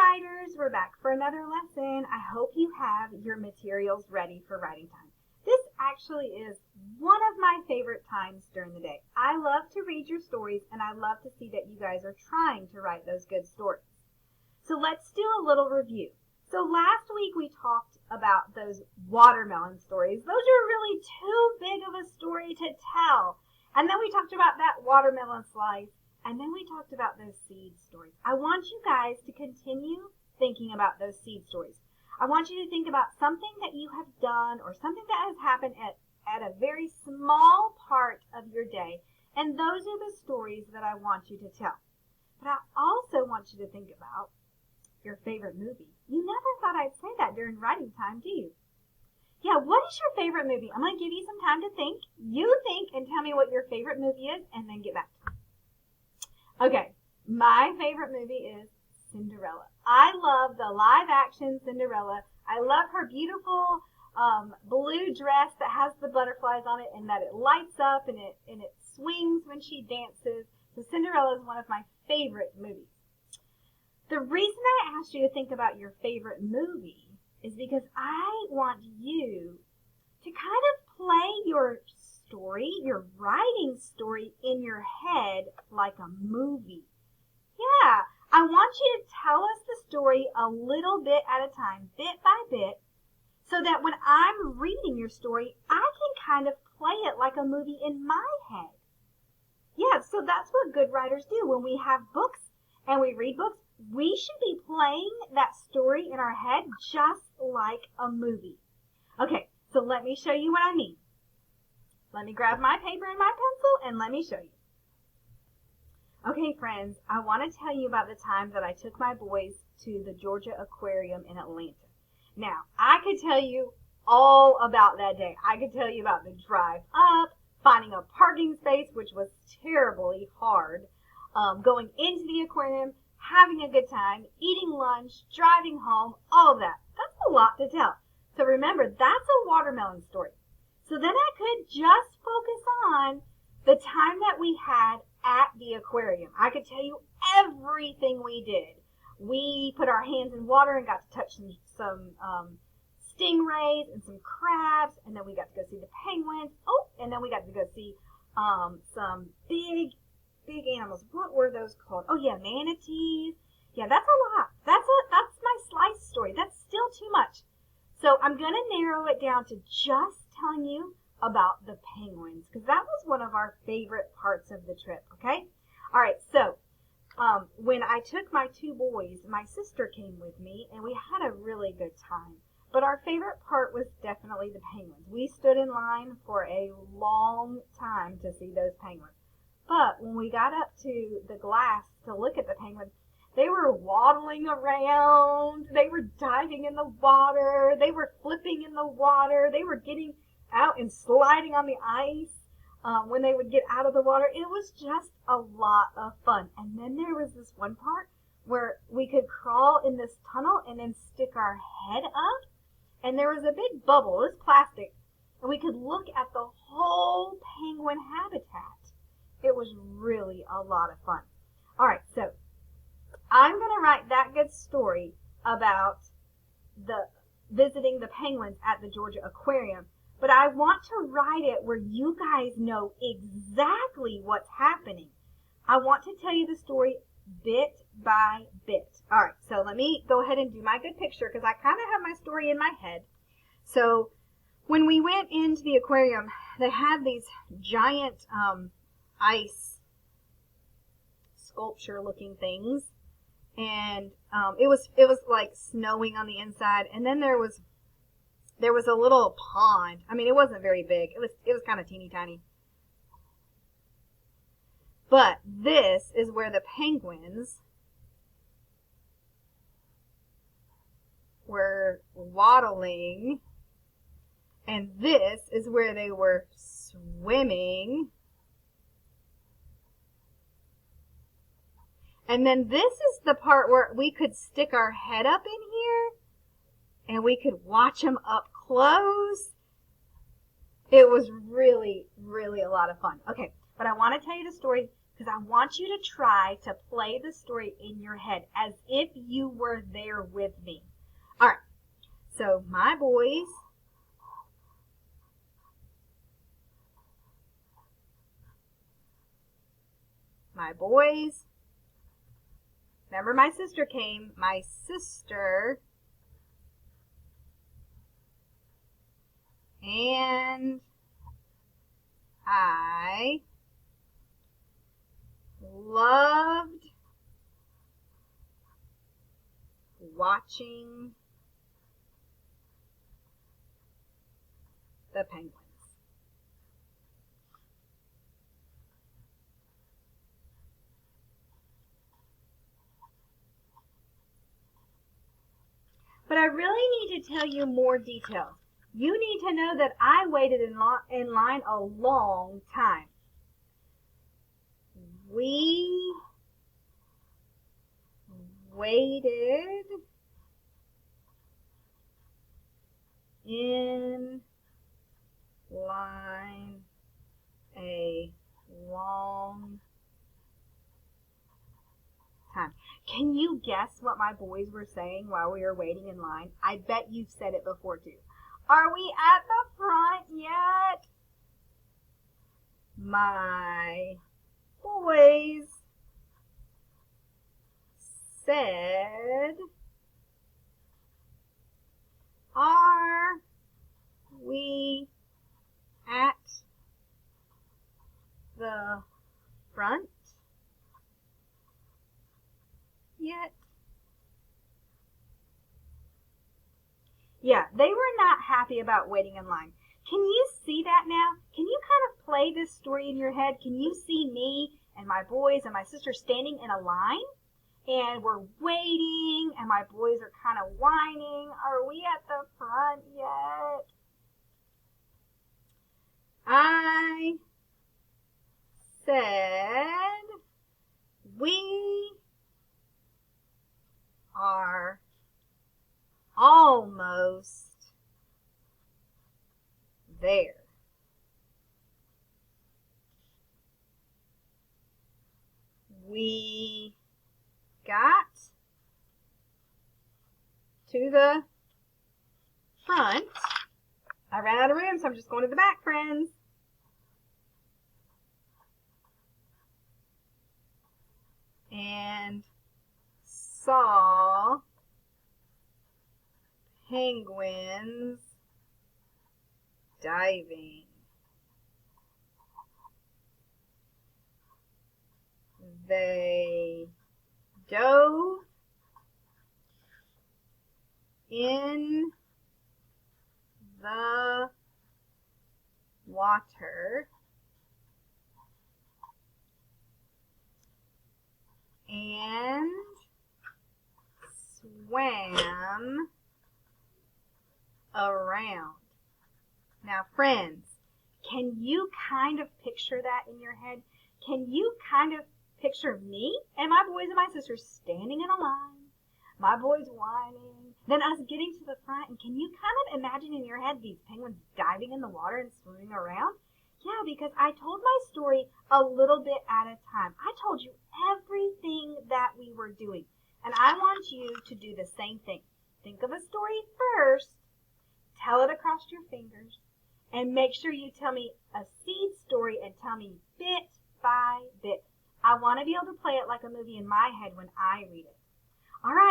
writers, we're back for another lesson. I hope you have your materials ready for writing time. This actually is one of my favorite times during the day. I love to read your stories and I love to see that you guys are trying to write those good stories. So let's do a little review. So last week we talked about those watermelon stories. Those are really too big of a story to tell. And then we talked about that watermelon slice. And then we talked about those seed stories. I want you guys to continue thinking about those seed stories. I want you to think about something that you have done or something that has happened at a very small part of your day. And those are the stories that I want you to tell. But I also want you to think about your favorite movie. You never thought I'd say that during writing time, do you? Yeah, what is your favorite movie? I'm going to give you some time to think. You think and tell me what your favorite movie is and then get back to me. Okay, my favorite movie is Cinderella. I love the live-action Cinderella. I love her beautiful blue dress that has the butterflies on it and that it lights up and it swings when she dances. So Cinderella is one of my favorite movies. The reason I asked you to think about your favorite movie is because I want you to kind of play your story, your writing story in your head like a movie. Yeah, I want you to tell us the story a little bit at a time, bit by bit, so that when I'm reading your story, I can kind of play it like a movie in my head. Yeah, so that's what good writers do. When we have books and we read books, we should be playing that story in our head just like a movie. Okay, so let me show you what I mean. Let me grab my paper and my pencil and let me show you. Okay, friends, I want to tell you about the time that I took my boys to the Georgia Aquarium in Atlanta. Now, I could tell you all about that day. I could tell you about the drive up, finding a parking space, which was terribly hard, going into the aquarium, having a good time, eating lunch, driving home, all of that. That's a lot to tell. So remember, that's a watermelon story. So then I could just focus on the time that we had at the aquarium. I could tell you everything we did. We put our hands in water and got to touch some stingrays and some crabs, and then we got to go see the penguins. Oh, and then we got to go see some big animals. What were those called? Oh yeah, manatees. Yeah, that's a lot. That's my slice story. That's still too much. So I'm going to narrow it down to just telling you about the penguins because that was one of our favorite parts of the trip, okay? All right, so when I took my two boys, my sister came with me, and we had a really good time. But our favorite part was definitely the penguins. We stood in line for a long time to see those penguins. But when we got up to the glass to look at the penguins, they were waddling around, they were diving in the water, they were flipping in the water, they were getting out and sliding on the ice when they would get out of the water. It was just a lot of fun. And then there was this one part where we could crawl in this tunnel and then stick our head up. And there was a big bubble, it was plastic, and we could look at the whole penguin habitat. It was really a lot of fun. All right, so I'm going to write that good story about visiting the penguins at the Georgia Aquarium, but I want to write it where you guys know exactly what's happening. I want to tell you the story bit by bit. All right, so let me go ahead and do my good picture because I kind of have my story in my head. So when we went into the aquarium, they had these giant ice sculpture looking things, and it was like snowing on the inside, and then there was a little pond. I mean, it wasn't very big. It was kind of teeny tiny. But this is where the penguins were waddling, and this is where they were swimming. And then this is the part where we could stick our head up in here and we could watch them up close. It was really, really a lot of fun. Okay, but I want to tell you the story because I want you to try to play the story in your head as if you were there with me. All right, so my boys remember my sister came, my sister and I loved watching the penguins. But I really need to tell you more details. You need to know that I waited in line a long time. We waited in line a long time. Can you guess what my boys were saying while we were waiting in line? I bet you've said it before too. Are we at the front yet? My boys said, are we at the front yet? Yeah, they were not happy about waiting in line. Can you see that now? Can you kind of play this story in your head? Can you see me and my boys and my sister standing in a line? And we're waiting, and my boys are kind of whining. Are we at the front yet? I said we are almost there. We got to the front. I ran out of room, so I'm just going to the back, friends. And saw penguins diving. They dove in the water and swam around. Now, friends, can you kind of picture that in your head? Can you kind of picture me and my boys and my sisters standing in a line, my boys whining, then us getting to the front, and can you kind of imagine in your head these penguins diving in the water and swimming around? Yeah, because I told my story a little bit at a time. I told you everything that we were doing, and I want you to do the same thing. Think of a story first, tell it across your fingers, and make sure you tell me a seed story and tell me bit by bit. I want to be able to play it like a movie in my head when I read it. All right.